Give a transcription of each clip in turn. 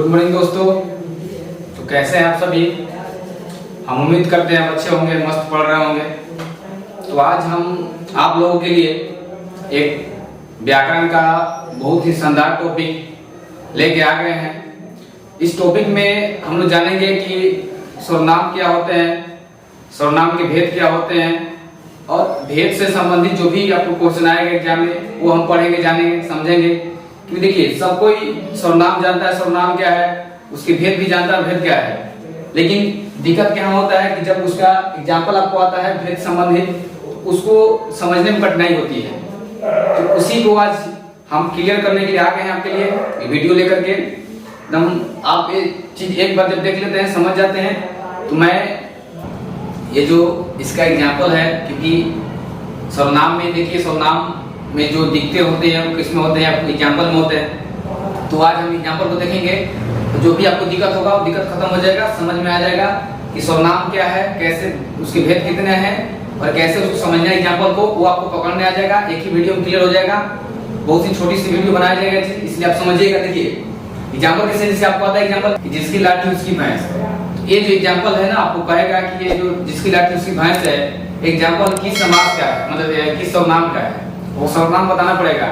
Good morning दोस्तों। तो कैसे हैं आप सभी? हम उम्मीद करते हैं अच्छे होंगे, मस्त पढ़ रहे होंगे। तो आज हम आप लोगों के लिए एक व्याकरण का बहुत ही शानदार टॉपिक लेके आ गए हैं। इस टॉपिक में हम लोग जानेंगे कि सर्वनाम क्या होते हैं, सर्वनाम के भेद क्या होते हैं, और भेद से संबंधित जो भी आपको क्वेश्चन आएगा एग्जाम में वो हम पढ़ेंगे, जानेंगे, समझेंगे। क्योंकि देखिए, सब कोई सर्वनाम जानता है, सर्वनाम क्या है, उसके भेद भी जानता है, भेद क्या है। लेकिन दिक्कत क्या होता है कि जब उसका एग्जाम्पल आपको आता है भेद संबंधित, उसको समझने में कठिनाई होती है। तो उसी को आज हम क्लियर करने के लिए आ गए हैं आपके लिए ये वीडियो लेकर के। एकदम आप ये चीज एक बार जब देख लेते हैं, समझ जाते हैं। तो मैं ये जो इसका एग्जाम्पल है, क्योंकि सर्वनाम में देखिए, सर्वनाम में जो दिखते होते हैं वो किसमें होते हैं, आपको एग्जाम्पल में होते हैं। तो आज हम एग्जाम्पल को देखेंगे, तो जो भी आपको दिक्कत होगा वो दिक्कत खत्म हो जाएगा, समझ में आ जाएगा कि सर्वनाम क्या है, कैसे उसके भेद कितने हैं और कैसे उसको समझना है एग्जाम्पल को, वो आपको पकड़ने आ जाएगा। एक ही वीडियो में क्लियर हो जाएगा। बहुत ही छोटी सी वीडियो बनाया जाएगा, इसलिए आप समझिएगा। देखिए एग्जाम्पल कैसे, जैसे आपको आता है एग्जाम्पल, जिसकी लाठी उसकी भैंस। ये जो एग्जाम्पल है ना, आपको कहेगा कि ये जो जिसकी लाठी उसकी भैंस है, एग्जाम्पल किस समास का है, मतलब किस सर्वनाम का है, वो सर्वनाम बताना पड़ेगा।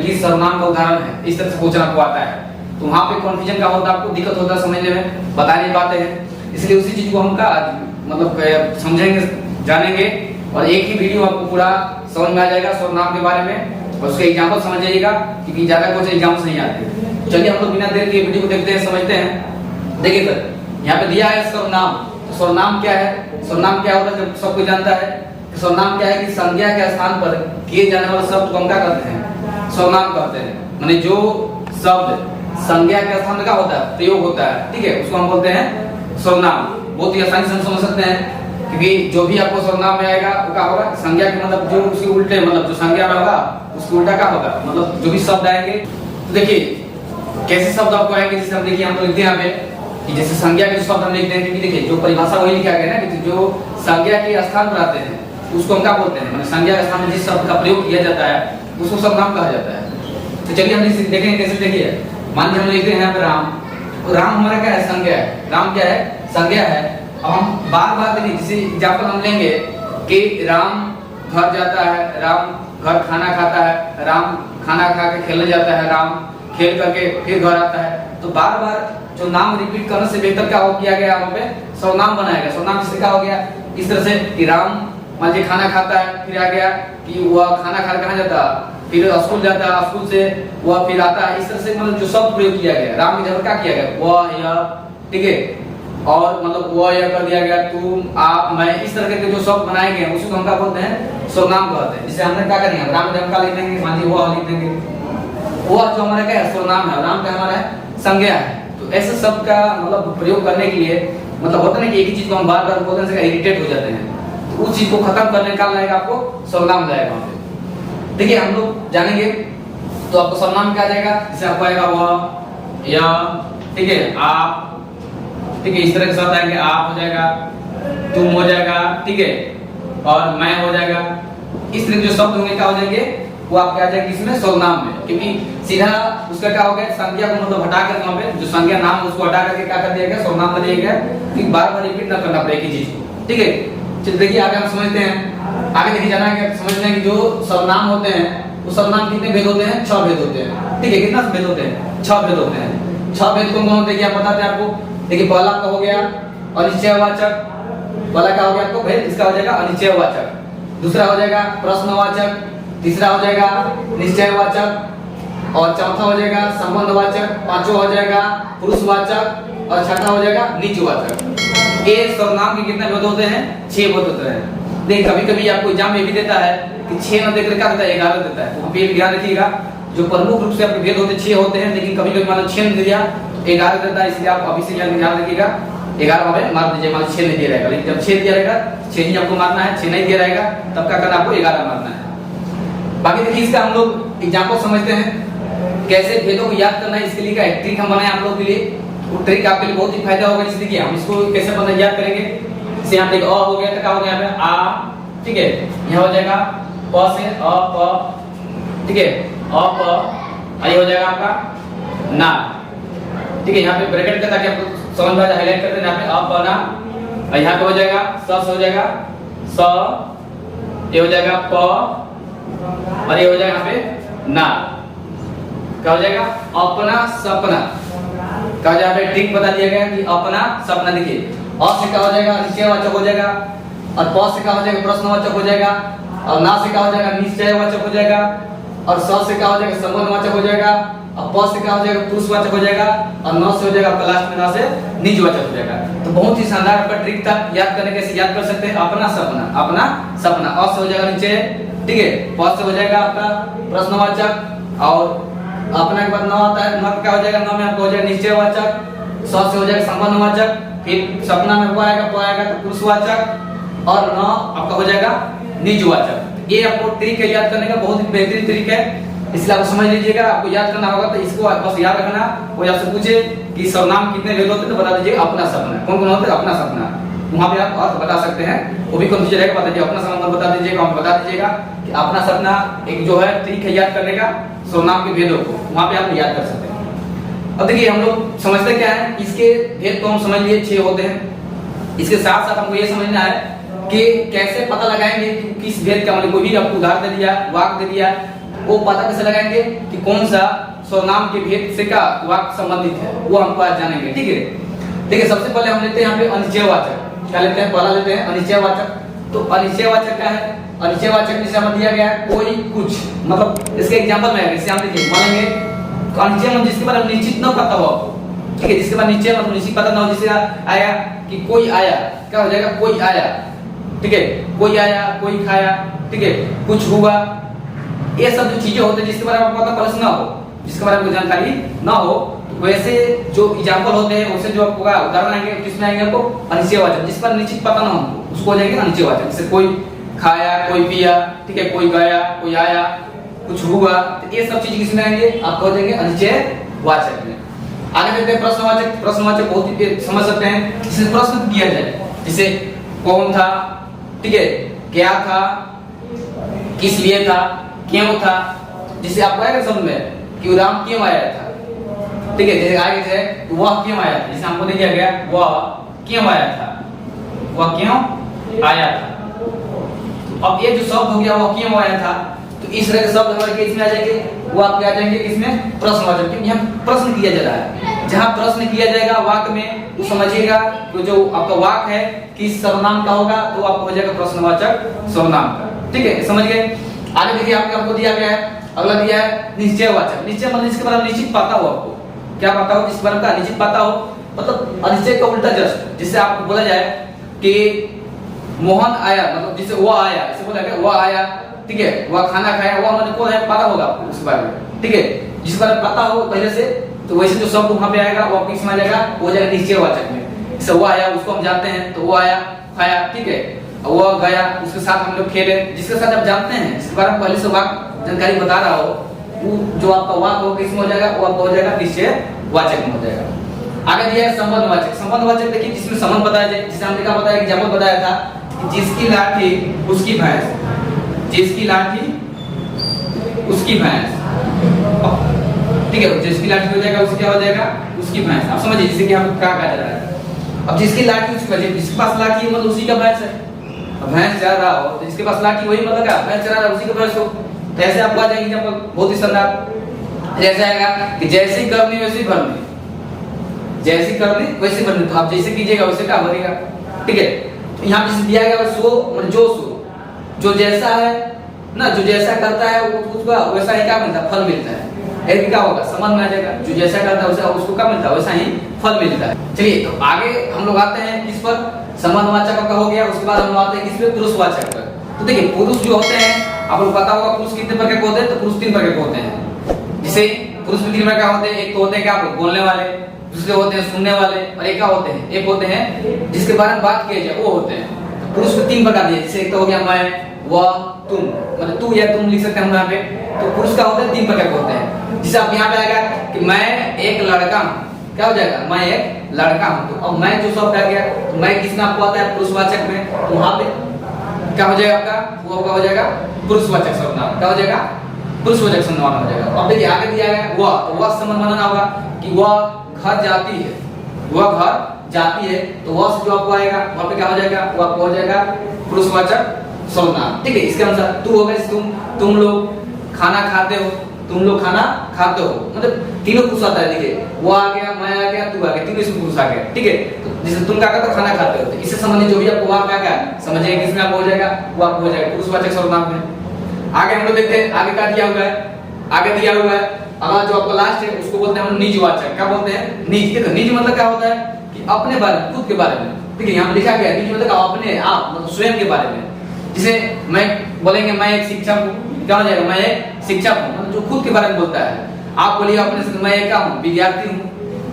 किस सर्वनाम का उदाहरण है, इस तरह से क्वेश्चन आपको आता है। तो वहाँ पे कन्फ्यूजन का होता है, आपको दिक्कत होता है समझने में, बता नहीं पाते हैं। इसलिए उसी चीज को हम का मतलब समझेंगे, जानेंगे, और एक ही वीडियो आपको पूरा समझ में आ जाएगा सर्वनाम के बारे में, और उसके एग्जाम्पल समझ जाइएगा, क्योंकि ज्यादा कुछ एग्जाम्पल नहीं आते। चलिए हम लोग बिना देर के वीडियो को देखते हैं, समझते हैं। देखिए सर, यहाँ पे दिया है सर्वनाम। तो सर्वनाम क्या है? सर्वनाम क्या होता है, जब सब कोई जानता है। सर्वनाम क्या है कि संज्ञा के स्थान पर किए जाने वाले शब्द को हम क्या कहते हैं? सर्वनाम कहते हैं। माने जो शब्द संज्ञा के स्थान में क्या होता है, प्रयोग होता है, ठीक है, उसको हम बोलते हैं सर्वनाम। बहुत ही आसानी से हम समझ सकते हैं, क्योंकि जो भी आपको सर्वनाम में आएगा वो क्या होगा, संज्ञा के मतलब जो उसके उल्टे, मतलब जो संज्ञा में होगा उसके उल्टा क्या होगा, मतलब जो भी शब्द आएंगे। तो देखिए कैसे शब्द आपको आएंगे, जैसे हम देखिए, हम लोग लिखते हैं यहाँ पे कि जैसे संज्ञा के शब्द हम लिखते हैं, क्योंकि देखिए जो परिभाषा वही लिखा गया है ना, कि जो संज्ञा के स्थान पर आते हैं उसको हम क्या बोलते हैं, मतलब संज्ञा के स्थान में जिस शब्द का प्रयोग किया जाता है उसको सर्वनाम कहा जाता है। तो चलिए हम देखेंगे कैसे। देखिए मान लीजिए हम लिखते हैं यहाँ पे राम। तो राम हमारा क्या है, संज्ञा है। राम क्या है, संज्ञा है। अब हम बार बार देखिए, जैसे एग्जाम्पल हम लेंगे कि राम घर जाता है, राम घर खाना खाता है, राम खाना खा के खेलने जाता है, राम खेल करके फिर घर आता है। तो बार बार जो नाम रिपीट करने से बेहतर क्या हो किया गया, वहाँ पे सर्वनाम बनाया गया। सर्वनाम इससे क्या हो गया, इस तरह से कि राम मान लीजिए खाना खाता है, फिर आ गया कि वह खाना खा कहाँ जाता, फिर स्कूल जाता है, स्कूल से वह फिर आता है। इस तरह से मतलब जो शब्द प्रयोग किया गया, राम की जगह क्या किया गया, वह, यह, ठीक है, और मतलब वह यह कर दिया गया, तुम, आप, मैं, इस तरह के जो शब्द बनाए गए उसको हम क्या बोलते हैं, सर्वनाम कहते हैं। जैसे हमने क्या करेंगे, राम जब का लिख देंगे, मान लीजिए वह लिख देंगे, वह जो हमारा क्या है, सर्वनाम है, राम का हमारा है संज्ञा है। तो ऐसे शब्द का मतलब प्रयोग करने के लिए, मतलब होता है ना कि एक ही चीज को हम बार बार बोलने से इरिटेट हो जाते हैं, तो उस चीज को खत्म करने का लाएगा आपको सर्वनाम जाएगा वहाँ पे। देखिए हम लोग जानेंगे, तो आपको सर्वनाम क्या जाएगा, जैसे आपको आएगा वह, या, ठीक है, आप, ठीक है, इस तरह के शब्द आएंगे, आप हो जाएगा, तुम हो जाएगा, ठीक है, और मैं हो जाएगा। इस तरह के जो शब्द होंगे क्या हो जाएंगे, वो आपके आ जाएगा इसमें सर्वनाम में, क्योंकि सीधा उसका क्या हो गया, संज्ञा को मतलब हटा कर, वहाँ पे जो संज्ञा नाम उसको हटा करके क्या कर दिया गया, सर्वनाम कर दिया गया, कि बार बार रिपीट ना करना पड़े एक ही चीज को, ठीक है। चलिए देखिए आगे हम समझते हैं। आगे देखिए जाना है, समझते हैं कि जो सर्वनाम होते हैं वो सर्वनाम कितने भेद होते हैं, 6 भेद होते हैं, ठीक है। कितना भेद होते हैं, 6 भेद होते हैं। 6 भेद कौन कौन देखिए आप बताते हैं आपको। देखिए पहला का हो गया अनिश्चयवाचक, पहला क्या हो गया आपको भेद, इसका हो जाएगा अनिश्चयवाचक। दूसरा हो जाएगा प्रश्नवाचक, तीसरा हो जाएगा निश्चयवाचक, और चौथा हो जाएगा संबंधवाचक, पांचवा हो जाएगा पुरुषवाचक, और छठा हो जाएगा निजवाचक। ये सर्वनाम के कितने भेद होते हैं, 6 भेद होते हैं। देखिए कभी कभी आपको एग्जाम में भी देता है कि 6 न देकर क्या देता है, 11 देता है। तो वहाँ पे ध्यान रखिएगा, जो प्रमुख रूप से आपके भेद होते 6 होते हैं, लेकिन कभी कभी मान लो 6 नहीं दिया तो 11 देता है। इसलिए आप अभी से ध्यान रखिएगा, 11 में मार दीजिए, मान लो 6 नहीं दिया रहेगा, लेकिन जब 6 दिया रहेगा, 6 ही आपको मारना है, 6 नहीं दिया रहेगा तब क्या करना, आपको 11 मारना है। बाकी देखिए इसका हम लोग एग्जाम्पल समझते हैं, कैसे भेदों को याद करना है। इसके लिए का एक ट्रिक हम बनाए आप लोगों के लिए, वो ट्रिक आपके लिए बहुत ही फायदा होगा। जैसे देखिए हम इसको कैसे पता याद करेंगे, जैसे यहाँ पे अ हो गया तो क्या हो गया यहाँ पे आ, ठीक है, यहाँ हो जाएगा प से अ प, ठीक है, अ प, ये हो जाएगा आपका ना, ठीक है, यहाँ पे ब्रैकेट का ताकि आपको समझ में आ जाए, हाईलाइट करते हैं यहाँ पे अपना, यहाँ पे हो जाएगा स हो जाएगा स, ये हो जाएगा प, और ये हो जाएगा यहाँ पे ना। क्या हो जाएगा? अपना सपना। क्या हो जाएगा? ट्रिक बता दिया गया कि अपना सपना। देखिए अ से क्या हो जाएगा? निश्चयवाचक हो जाएगा, और प से क्या हो जाएगा? प्रश्नवाचक हो जाएगा, और ना से क्या हो जाएगा? निश्चयवाचक हो जाएगा, और स से क्या हो जाएगा? संबंधवाचक हो जाएगा, और प से क्या हो जाएगा? पुरुषवाचक हो जाएगा, और न से हो जाएगा आपका लास्ट में ना से निजवाचक हो जाएगा। तो बहुत ही शानदार आपका ट्रिक था, याद करने कैसे याद कर सकते हैं? अपना सपना, अपना सपना। अ से हो जाएगा निश्चय, ठीक है, प से हो जाएगा आपका प्रश्नवाचक, और अपना के बाद न आता है, न क्या हो जाएगा? न में आपको हो जाएगा निश्चयवाचक, स से हो जाएगा संबंधवाचक, फिर सपना में प आएगा तो पुरुषवाचक, और न आपका हो जाएगा निजवाचक। ये आपको ट्रिक है याद करने का, बहुत ही बेहतरीन ट्रिक है, इसलिए आप समझ लीजिएगा। आपको याद करना होगा तो इसको बस याद रखना। कोई आपसे पूछे कि सर्वनाम कितने भेद होते हैं तो बता दीजिएगा अपना सपना। कौन कौन होते हैं? अपना सपना। वहां पे आप अर्थ बता सकते हैं, वो भी कंफ्यूजन रहेगा, बता दीजिए अपना सपना बता दीजिएगा, बता दीजिएगा कि अपना सपना एक जो है ट्रिक है याद करने का सर्वनाम के भेदों को, वहां पे आप याद कर सकते हैं। अब देखिए हम लोग समझते क्या है, इसके भेद तो हम समझ लिए 6 होते हैं। इसके साथ साथ हमको ये समझना है कि कैसे पता लगाएंगे कि किस भेद का, मतलब कोई भी आपको उदाहरण दे दिया, वाक्य दे दिया, वो पता कैसे लगाएंगे कि कौन सा सर्वनाम के भेद से का वाक्य संबंधित है, वो हमको आज जानेंगे। ठीक है, देखिए सबसे पहले हम लेते हैं यहाँ पे अनिश्चयवाचक। क्या लेते हैं? पहला लेते हैं अनिश्चयवाचक। तो अनिश्चयवाचक क्या है? अनिश्चयवाचक जिसे हमें दिया गया है कोई कुछ, मतलब इसके एग्जांपल में है, जैसे हम देखिए मानेंगे अनिश्चय मतलब जिसके बारे में निश्चित न पता हो आपको, ठीक है, जिसके बारे में निश्चय मतलब निश्चित पता ना हो, जैसे आया कि कोई आया, क्या हो जाएगा? कोई आया, ठीक है, कोई आया, कोई खाया, ठीक है, कुछ हुआ, ये सब जो चीजें होते हैं जिसके बारे में आपको पता पहले ना हो, जिसके बारे में जानकारी ना हो, वैसे जो एग्जांपल होते हैं उससे जो आपको उदाहरण आएंगे किसमें आएंगे? आपको अनिश्चयवाचक। जिस पर निश्चित पता ना हो हमको उसको हो जाएंगे अनिश्चयवाचक। जैसे कोई खाया, कोई पिया, ठीक है, कोई गया, कोई आया, कुछ हुआ, तो ये सब चीज किसमें आएंगे? आपको हो जाएंगे अनिश्चयवाचक में। आगे देखते हैं प्रश्नवाचक। प्रश्नवाचक बहुत ही समझ सकते हैं, जिसे प्रश्न किया जाए, जैसे कौन था, ठीक है, क्या था, किस लिए था, क्यों था, जिसे आपको आएगा समझ में कि राम क्यों आया था, ठीक है, जैसे आगे थे वह क्यों आया था, जिसे हमको दिया गया वह क्यों आया था, वह क्यों आया था। अब ये जो शब्द हो गया वह क्यों आया था, तो इस तरह के शब्द हमारे केस में आ जाएंगे, वो आपके आ जाएंगे किसमें? प्रश्नवाचक। क्योंकि यहाँ प्रश्न किया जा रहा है, जहाँ प्रश्न किया जाएगा वाक्य में, तो समझिएगा तो जो आपका वाक्य है किस सर्वनाम का होगा, तो आपको हो जाएगा प्रश्नवाचक सर्वनाम का। ठीक है, समझ गए। आगे देखिए आपको दिया गया है, अगला दिया है निश्चयवाचक। निश्चय मतलब जिसके बारे में निश्चित पता हो, आपको क्या पता हो, जिस बारे में निश्चित पता हो, मतलब अनिश्चय का उल्टा जस्ट, जिससे आपको बोला जाए कि मोहन आया, मतलब जिसे वह आया, इसे बोला गया वह आया, ठीक है, वह खाना खाया, वह मतलब कौन है पता होगा आपको उसके बारे में, ठीक है, जिस बारे में पता हो पहले से, तो वैसे जो शब्द वहां पे आएगा वो किस में आ जाएगा? वो हो जाएगा निश्चयवाचक में। जैसे वो आया, उसको हम जानते हैं, तो वो आया, खाया, ठीक है, वो गया, उसके साथ हम लोग खेले, जिसके साथ आप जानते हैं, जिसके बारे में पहले से वाक्य जानकारी बता रहा हो, वो जो आपका वाक्य हो किसमें हो जाएगा? वो आपका हो जाएगा निश्चयवाचक में हो जाएगा। आगे दिया है संबंधवाचक। संबंधवाचक देखिए जिसमें संबंध बताया जाए, जिसे हमने क्या बताया, एग्जांपल बताया था कि जिसकी लाठी उसकी भैंस, जिसकी लाठी उसकी भैंस, ठीक है, जिसकी लाठी हो जाएगा उसकी क्या हो जाएगा? उसकी भैंस। आप समझिए, जैसे कि हम क्या कहा जा रहा है, अब जिसकी लाठी उसकी भैंस, जिसके पास लाठी है मतलब उसी का भैंस है, भैंस चरा रहा हो तो जिसके पास लाठी वही मतलब क्या? भैंस चरा रहा है, उसी का भैंस हो। तो ऐसे आपको आ जाएंगे एग्जांपल बहुत ही शानदार, जैसे आएगा कि जैसी करनी वैसी भरनी, जैसी करनी वैसी भरनी, तो आप जैसे कीजिएगा वैसे क्या बनेगा, ठीक है। तो यहाँ पे दिया गया सो मतलब जो जैसा है ना, जो जैसा करता है उसका वैसा ही क्या मिलता है? फल मिलता है। एक क्या होगा? समझ में आ जाएगा, जो जैसा करता है वैसा उसको क्या मिलता है? वैसा ही फल मिलता है। चलिए तो आगे हम लोग आते हैं किस पर? संबंधवाचक का हो गया, उसके बाद हम लोग आते हैं किस पे? पुरुषवाचक पर। तो देखिए पुरुष जो होते हैं, आपको पता होगा पुरुष कितने प्रकार के होते हैं, तो पुरुष 3 प्रकार के होते हैं। जैसे पुरुष में 3 प्रकार के होते हैं, एक तो होते हैं क्या बोलने वाले, दूसरे होते हैं सुनने वाले, और एक क्या होते हैं? एक होते हैं जिसके बारे में बात किया जाए, वो होते हैं। पुरुष को 3 प्रकार दिए, जैसे एक तो हो गया मैं, वह, तुम, मतलब तू या तुम लिख सकते हैं हम यहाँ पे। तो पुरुष का होता है 3 प्रकार के होते हैं। जैसे आप यहाँ पे आएगा कि मैं एक लड़का हूँ, क्या हो जाएगा? मैं एक लड़का हूँ। तो अब मैं जो शब्द आ गया, तो मैं किसमें आपको आता है? पुरुषवाचक में। तो वहां पे क्या हो जाएगा आपका? वो आपका हो जाएगा पुरुषवाचक सर्वनाम। क्या हो जाएगा? पुरुषवाचक सर्वनाम हो जाएगा। अब देखिए आगे दिया गया वह, तो वह संबंध बनाना होगा कि वह घर जाती है, वह घर जाती है, तो वह से जो आपको आएगा वहां पे क्या हो जाएगा, वो आपको हो जाएगा पुरुषवाचक सर्वनाम। ठीक है, इसके अनुसार तू हो गए तुम लोग खाना खाते हो, तुम लोग खाना खाते हो, मतलब तीनों पुरुष आता है। देखिए वो आ गया, मैं आ गया, तू आ गया, तीनों इसमें पुरुष आ गया। ठीक है, तो जैसे तुम क्या करते हो, खाना खाते हो, तो इससे संबंधित जो भी आपको वहां क्या समझिए किसमें आपको हो जाएगा, वो आपको हो जाएगा पुरुषवाचक सर्वनाम में। आगे हम लोग देखते हैं, आगे क्या दिया हुआ है, आगे दिया हुआ है अगला जो आपको लास्ट है उसको बोलते हैं हम निजवाचक। क्या बोलते हैं, निज। देखो निज मतलब क्या होता है कि अपने बारे में, खुद के बारे में। ठीक है, यहाँ लिखा गया निज मतलब अपने आप, मतलब स्वयं के बारे में। जैसे मैं बोलेंगे मैं एक शिक्षक हूँ, क्या हो जाएगा, मैं एक शिक्षक हूँ, मतलब जो खुद के बारे में बोलता है। आप बोलिए अपने से मैं क्या हूँ, विद्यार्थी हूँ।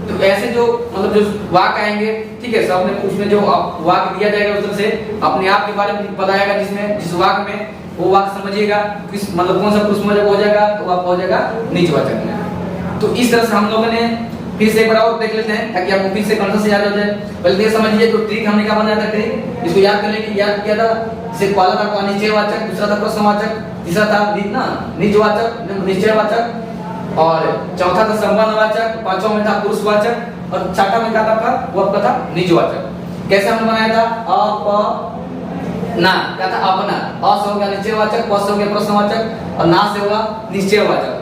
तो ऐसे जो मतलब जो वाक्य आएंगे, ठीक है, सब में उसमें जो वाक्य दिया जाएगा उस तरह से अपने आप के बारे में बताएगा, जिसमें जिस वाक्य में वो वाक्य समझिएगा किस मतलब कौन सा पुरुषवाचक हो जाएगा, तो आपको हो जाएगा निजवाचक में। तो इस तरह से हम लोगों ने फिर से एक बार और देख लेते हैं ताकि आपको फिर से कंसेप्ट से याद हो जाए। पहले ये समझिए जो ट्रिक हमने क्या बनाया था, ट्रिक इसको याद करने की याद किया था। जैसे पहला था निश्चयवाचक, दूसरा था प्रश्नवाचक, तीसरा था निजवाचक निश्चयवाचक, और चौथा था संबंधवाचक, पांचवा में था पुरुषवाचक, और छठा में क्या था वो आपका था निजवाचक। कैसे हमने बनाया था, ना क्या था अपना, अ से हो गया निश्चयवाचक, प से हो गया प्रश्नवाचक, और ना से होगा निश्चयवाचक।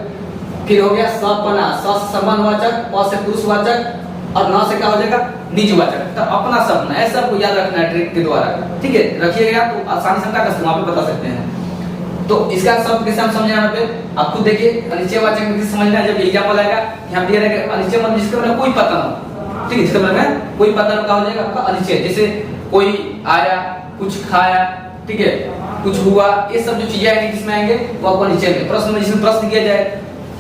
फिर हो गया सपना, स से संबंधवाचक, प से पुरुषवाचक, और न से क्या हो जाएगा निजवाचक। तो अपना सपना ऐसा आपको याद रखना है ट्रिक के द्वारा। ठीक है, रखिएगा तो आसानी से वहां पे बता सकते हैं। तो इसका सब कैसे हम समझे, यहाँ पे आप खुद देखिए। अनिश्चयवाचक में किसे समझना है, जब एग्जाम्पल आएगा यहाँ दिया रहेगा अनिश्चय मतलब जिसके बारे में कोई पता ना हो। ठीक है, जिसके बारे में कोई पता ना, क्या हो जाएगा आपका अनिश्चय। जैसे कोई आया, कुछ खाया, ठीक है, कुछ हुआ, ये सब जो चीजें आएंगी किसमें आएंगे, वो आपको निश्चय में। प्रश्न में जिसमें प्रश्न किया जाए,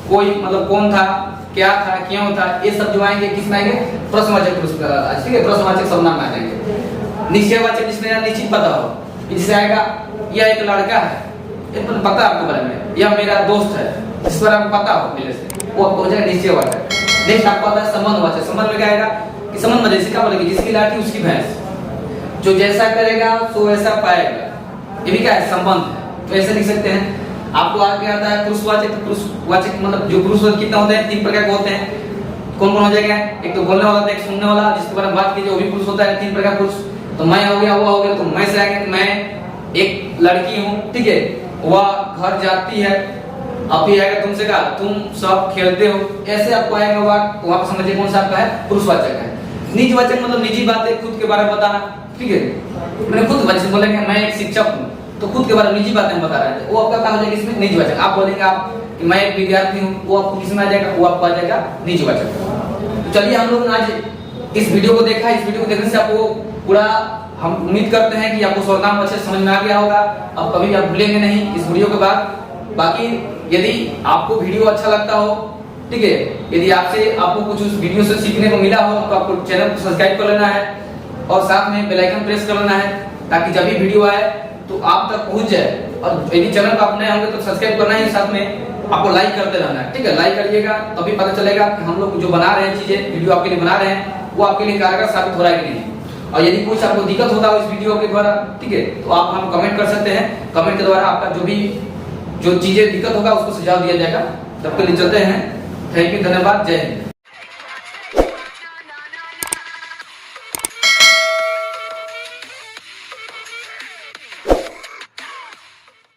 कोई मतलब कौन था, क्या था, क्यों था, ये सब जो आएंगे किसमें आएंगे, प्रश्नवाचक। ठीक है, प्रश्नवाचक सर्वनाम में आ जाएंगे। निश्चयवाचक जिसमें निश्चित पता हो, जिससे आएगा यह एक लड़का है, पता है आपके बारे में, यह मेरा दोस्त है, जिस पर आपको पता हो पहले से, वो आपको हो जाएगा निश्चयवाचक। नेक्स्ट आपको आता है संबंधवाचक। संबंध में क्या आएगा कि संबंध में जैसे क्या बोलेंगे, जिसकी लाठी उसकी भैंस, जो जैसा करेगा सो वैसा पाएगा, ये भी क्या है संबंध है। तो ऐसे लिख सकते हैं। आपको आगे आता है पुरुषवाचक। पुरुषवाचक मतलब जो पुरुष कितने होते हैं, 3 प्रकार के होते हैं। कौन कौन हो जाएगा, एक तो बोलने वाला, एक सुनने वाला, जिसके बारे में बात कीजिए वो भी पुरुष होता है। 3 प्रकार पुरुष। तो मैं हो गया, वो हो गया, तो मैं से आएगा मैं एक लड़की हूँ, ठीक है, वह घर जाती है, अब ये आएगा तुमसे कहा तुम सब खेलते हो। ऐसे आपको आएगा वहां पर समझिए कौन सा आपका है, पुरुषवाचक है। निजवाचक मतलब निजी बातें, खुद के बारे में बताना। ठीक है, मैंने खुद बच्चे बोलेंगे मैं एक शिक्षक हूँ, तो खुद के बारे में निजी बातें बता रहे थे, वो आपका क्या हो जाएगा इसमें निजवाचक। आप बोलेंगे आप कि मैं एक विद्यार्थी हूँ, वो आपको किसमें आ जाएगा, वो आपको आ जाएगा निजवाचक। तो चलिए हम लोग आज इस वीडियो को देखा। इस वीडियो को देखने से आपको पूरा हम उम्मीद करते हैं कि आपको सर्वनाम अच्छे समझ में आ गया होगा। अब कभी आप भूलेंगे नहीं इस वीडियो के बाद। बाकी यदि आपको वीडियो अच्छा लगता हो, ठीक है, यदि आपको कुछ उस वीडियो से सीखने को मिला हो, तो आपको चैनल को सब्सक्राइब कर लेना है और साथ में बेल आइकन प्रेस कर लेना है, ताकि जब भी वीडियो आए तो आप तक पहुंच जाए। और यदि चैनल पर आप नए होंगे तो सब्सक्राइब करना है, साथ में आपको लाइक करते रहना है। ठीक है, लाइक करिएगा तभी पता चलेगा कि हम लोग जो बना रहे हैं चीजें, वीडियो आपके लिए बना रहे हैं, वो आपके लिए कारगर साबित हो रहा है कि नहीं। और यदि कुछ आपको दिक्कत होता हो इस वीडियो के द्वारा, ठीक है, तो आप हम कमेंट कर सकते हैं। कमेंट के द्वारा आपका जो चीजें दिक्कत होगा उसको सुझाव दिया जाएगा। तब के लिए चलते हैं। थैंक यू, धन्यवाद, जय हिंद।